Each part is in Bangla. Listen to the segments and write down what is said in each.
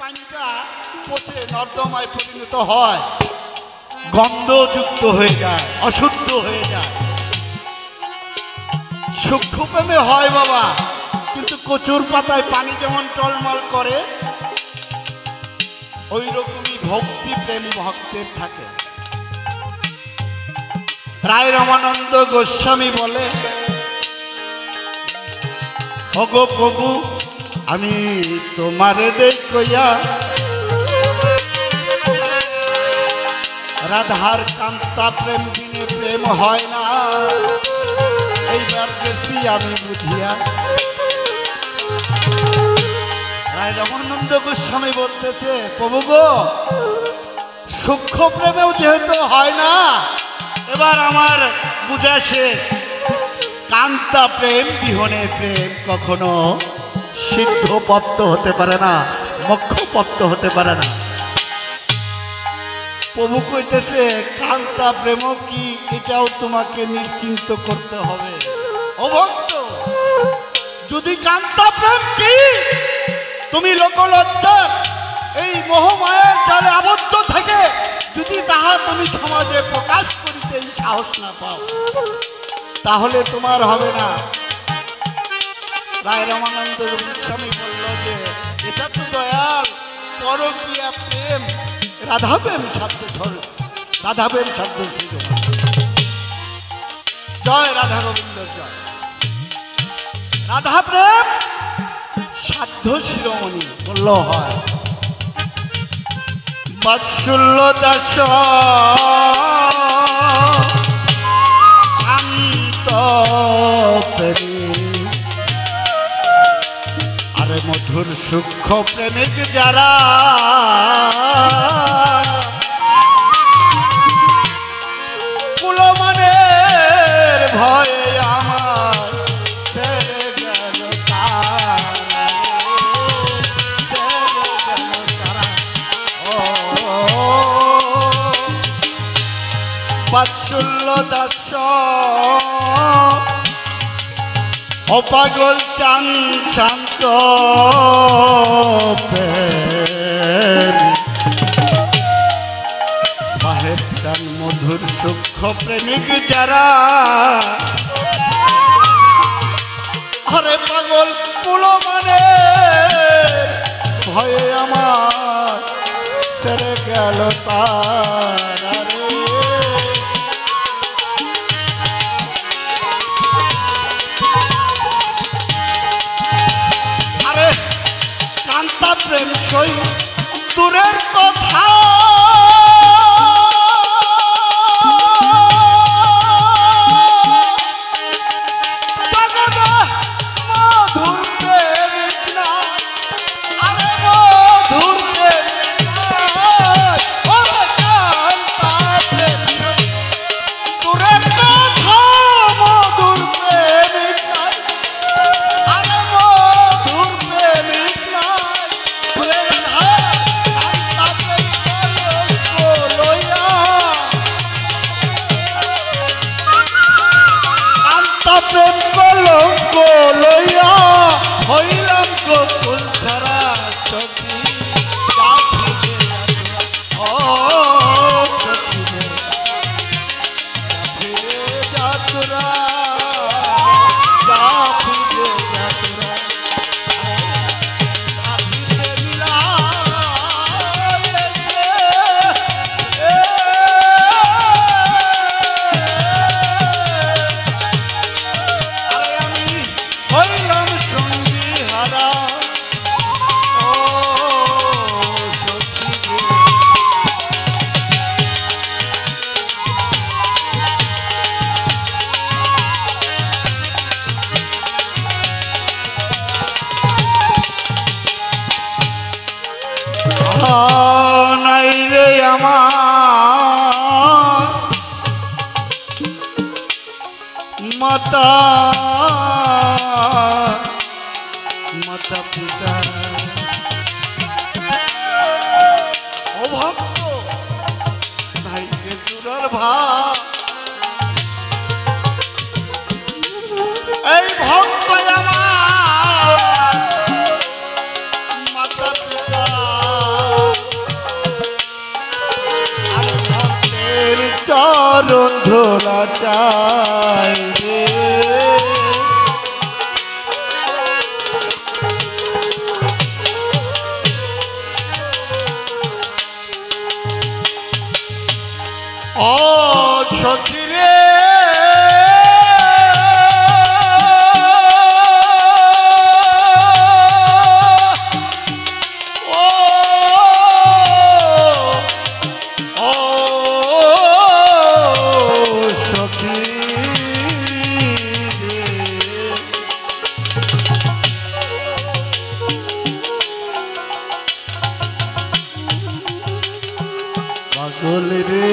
পানিটা পচে নর্দমায় পরিণত হয়, গন্ধযুক্ত হয়ে যায়, অশুদ্ধ হয়ে যায়। সূক্ষ্ম প্রেমে হয় বাবা, কিন্তু কচুর পাতায় পানি যেমন টলমল করে ওই রকমই ভক্তি প্রেম ভক্তের থাকে। রায় রামানন্দ গোস্বামী বলে, ওগো প্রভু আমি তোমারে দেখিয়া রাধার কান্তা প্রেম দিনে প্রেম হয় না, এইবার বেশি আমি বুঝিয়া। রায় রামানন্দ গোস্বামী বলতেছে, প্রভু গো সূক্ষ্ম প্রেমেও যেহেতু হয় না, এবার আমার বুঝা শেষ। কান্তা প্রেম বিহনে প্রেম কখনো সিদ্ধপত্ত হতে পারে না, মোক্ষপত্ত হতে পারে না। প্রভু কইতেছে কান্তা প্রেম কি, এটাও তোমাকে নিশ্চিন্ত করতে হবে। ও ভক্ত, যদি কান্তা প্রেম কি তুমি লোকলজ্জার এই মোহমায়ার জালে আবদ্ধ থেকে যদি তাহা তুমি সমাজে প্রকাশ করিতে সাহস না পাও, তাহলে তোমার হবে না। রায় রামানন্দ গোস্বামী বলল যে এটা তো দয়াল পরকীয়া প্রেম, রাধা প্রেম সাধ্য স্বরূপ, রাধা প্রেম সাধ্য ছিল। জয় রাধা গোবিন্দ জয়। রাধা প্রেম সাধ্য শিরোমণি বলল হয়। বাৎসল্য দাস শান্ত প্রেমী, আরে মধুর সূক্ষ্ম প্রেমিক যারা কুলমানের ভয়ে আমার ছেড়ে গেল তারা, ছেড়ে গেল তারা। ও বাৎসল্য দাস অপাগল চান শান্ত বাহের চান মধুর সূক্ষ্ম প্রেমিক যারা, আরে পাগল কুলমানে ভয়ে আমার ছেড়ে গেল তারা রে। আরে কান্তা প্রেম সই দূরের কথা, প্রেম কলঙ্ক লইয়া হইলাম গোকুল ছাড়া সখী। ও সখী ফিরে যাত্রা, যা ফিরে যাত্রা, সাথীতে মিলা হইলাম সঙ্গী হারা। ও সখী নাই রে আমার মাতা মাতা পিতা, ও ভক্ত ভাইকে চূড়ার ভাব, এই ভক্ত আমার মাতা পিতা চরণ ধোলা চাই রে। ও সখী রে পাগল রে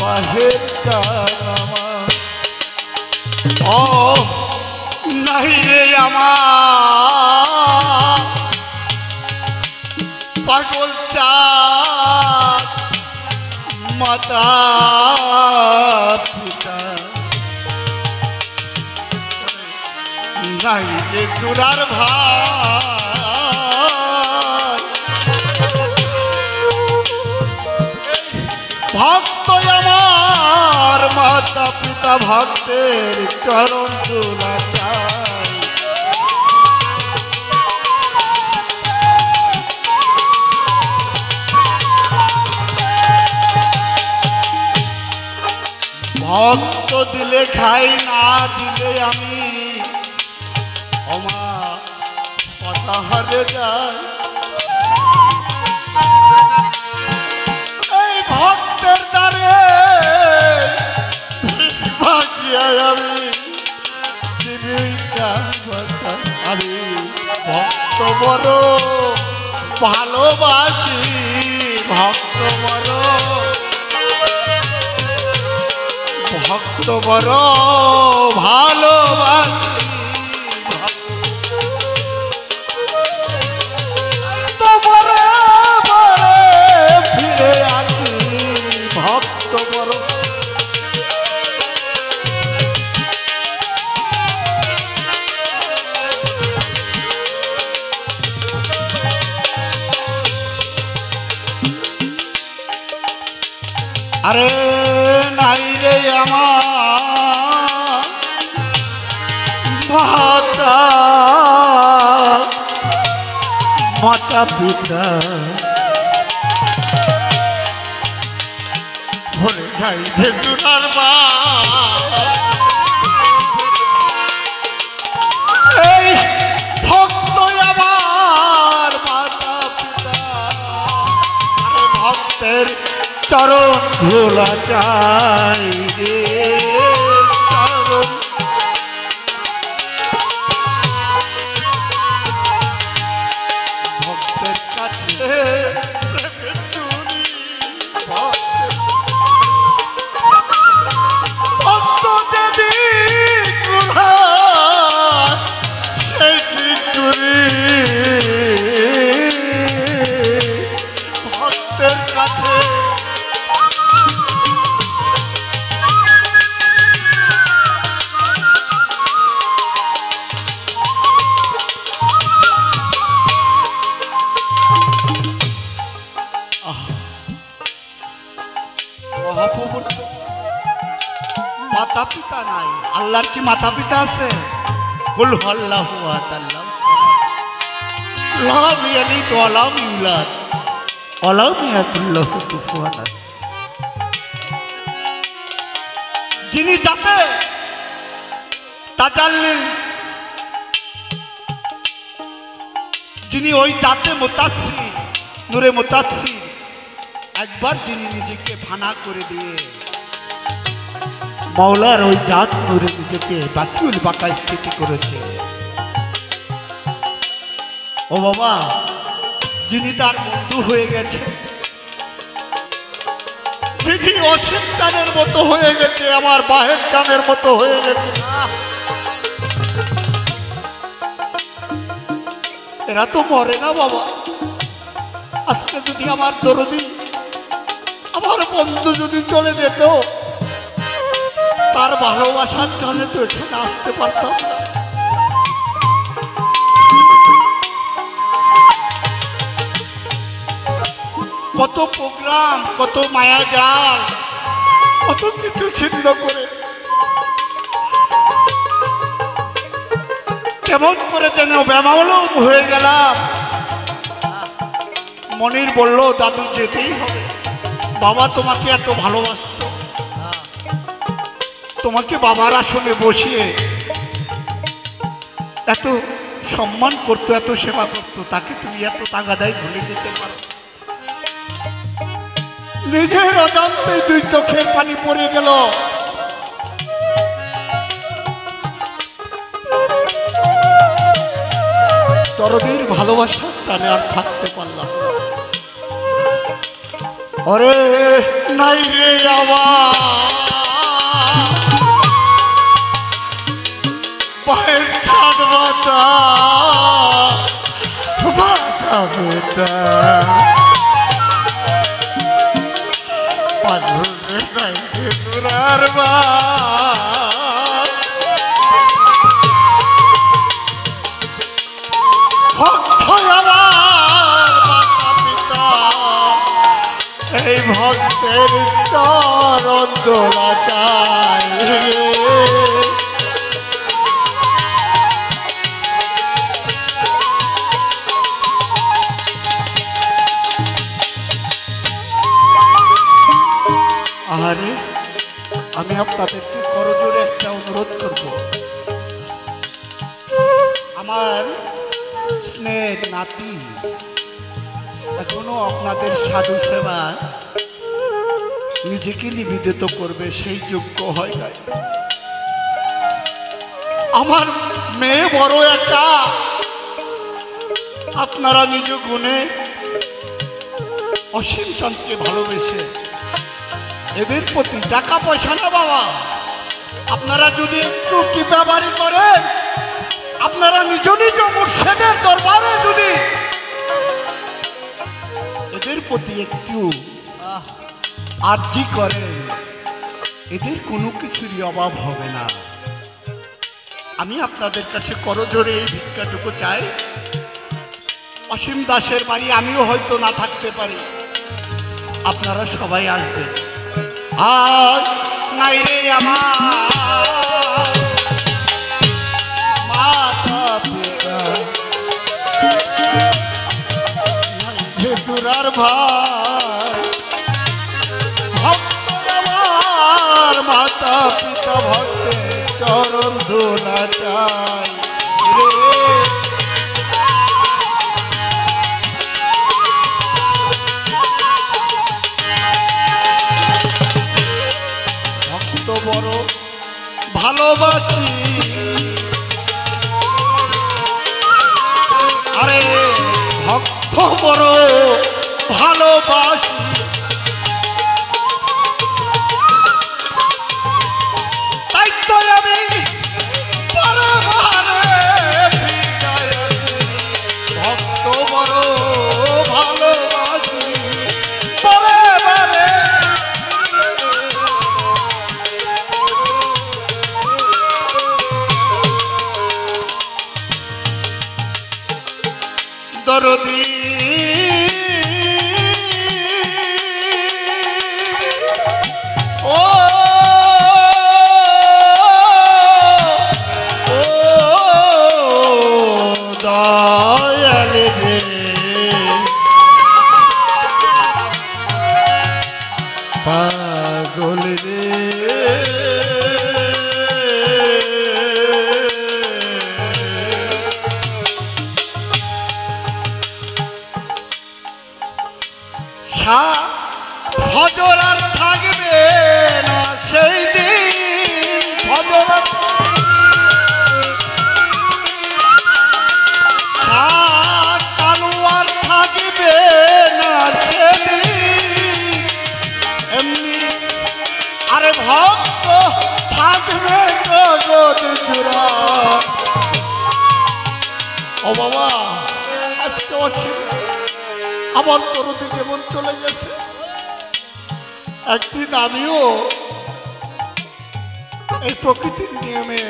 মাহের চানামা ও নাই রে আমার পাগল চাঁদ মাতা পিতা নাই রে চূড়ার ভাই ভক্ত আমার মাতা পিতা ভক্তের চরণ ধুলা চাই। ভক্ত দিলে খাই না দিলে আমি ওমা পতাহারে যায়। এই ভক্তের দ্বারে ভাগিয়ায় আমি জীবিকা বাঁচাই। আমি ভক্ত বড় ভালোবাসি, ভক্ত বড় ভক্ত বড় ভালোবাসি। ফিরে আসি ভক্ত বড় আরে নাই রে আমার মাতা মাতা পিতা ভরে যাই ভেজুরার বা এই ভক্ত আমার মাতা পিতা আরে ভক্তের চরণ ধুলা চাই রে। চরণ ভক্তের কাছে প্রেমের চুরি ভক্ত যদি কুড়ায় সেই কি চুরি ভক্তের কাছে মাতা পিতা নাই। আল্লাহর কি মাতা পিতা আছে? কুল আল্লাহু আল্লাহ লাম ইয়ালিদ ওয়া লাম ইউলাদ ওয়া লাম ইয়াকুল লাহু কুফুয়ান আহাদ। যিনি যাতে তাজাল্লি, যিনি ওই জাতে মুতাসসির নূরে মুতাসসির, একবার যিনি নিজেকে ফানা করে দিয়ে মাওলার ওই জাত নূরে নিজেকে বাকিউল বাকা স্থিতি করেছে। ও বাবা, যিনি তার বন্ধু হয়ে গেছে, যিনি অসীম চাঁদের মতো হয়ে গেছে, আমার বাহের চাঁদের মতো হয়ে গেছে, এরা তো মরে না বাবা। আজকে যদি আমার দরদি আমার বন্ধু যদি চলে যেত, তার ভালোবাসার টানে তো এখানে আসতে পারতাম না। কত প্রোগ্রাম, কত মায়াজাল, কত কিছু ছিন্ন করে কেমন করে যেন ব্যামালুম হয়ে গেলাম। মনির বলল, দাদু যেতেই হবে, বাবা তোমাকে এত ভালোবাসত, তোমাকে বাবার আসনে বসিয়ে এত সম্মান করতো, এত সেবা করতো, তাকে তুমি এত তাগাদায় ভুলে যেতে পারো? নিজের অজান্তে দুই চোখের পানি পড়ে গেল। দরদির ভালোবাসার টানে আর থাকতে পারলাম না। ওরে নাই রে আমার পায়ের ছাদ মাতা মাতা বেটা পাগলে নাই রে তোরার মা এই ভক্তের চরণ দোলা চাই। আরে আমি আপনাদেরকে করজোরে একটা অনুরোধ করব, আমার স্নেহের নাতি এখনো আপনাদের সাধু সেবা নিজেকে নিবেদিত করবে সেই যোগ্য হয় নাই। আমার মেয়ে বড় একা, আপনারা নিজ গুণে অসীম শান্তকে ভালোবেসে এদের প্রতি টাকা পয়সা না বাবা, আপনারা যদি একটু কৃপাবাড়ি করেন, আপনারা নিজ নিজ মুর্শিদের দরবারে যদি এদের প্রতি একটু আর্জি করেন, এদের কোনো কিছুরই অভাব হবে না। আমি আপনাদের কাছে করজোরে এই ভিক্ষাটুকু চাই। অসীম দাসের বাড়ি আমিও হয়তো না থাকতে পারি, আপনারা সবাই আসবেন। আর নাই রে আমার মাতা পিতা তোরার ভাই ভক্ত আমার মাতা পিতা ভক্তের চরণ ধোলা চাই রে। ভক্ত বড় ভালোবাসি, আরে ভক্ত বড় ভালোবাসি, তাই তো আমি বারে বারে ফিরে আসি। ভক্ত বড় ভালোবাসি বারে বারে, দরদি পাগল রে ফজর আর থাকবে না সেই দিন, ফজর কালু আর থাকবে না সেদিন, এমনি আরে ভক্ত থাকবে জগৎ জোড়া। ও বাবা, আজকে অসীম আমার তরুণী যেমন চলে গেছে, একদিন আমিও এই প্রকৃতির নিয়মে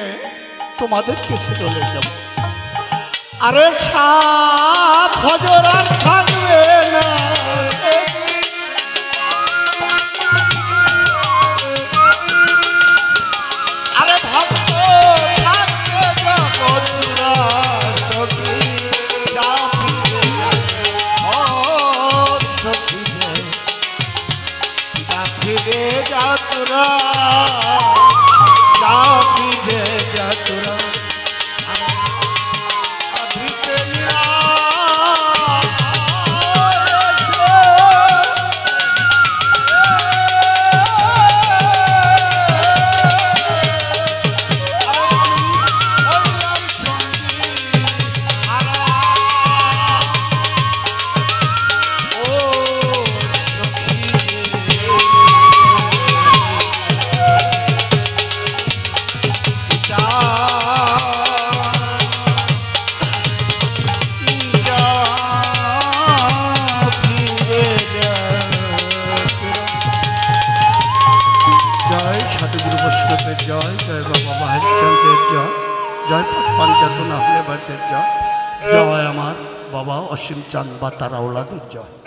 তোমাদের কাছে চলে যাব। আরে সাপ ফজর আর থাকবে না, তোরা যা ফিরে যা তোরা আধিতে নিয়া জয় জয় বাবা মাহেরচন্দ্রের জয় জয় পাঞ্জাতনা হলে জয় জয় আমার বাবা অসীম চাঁদ বা তারা ওলাদের জয়।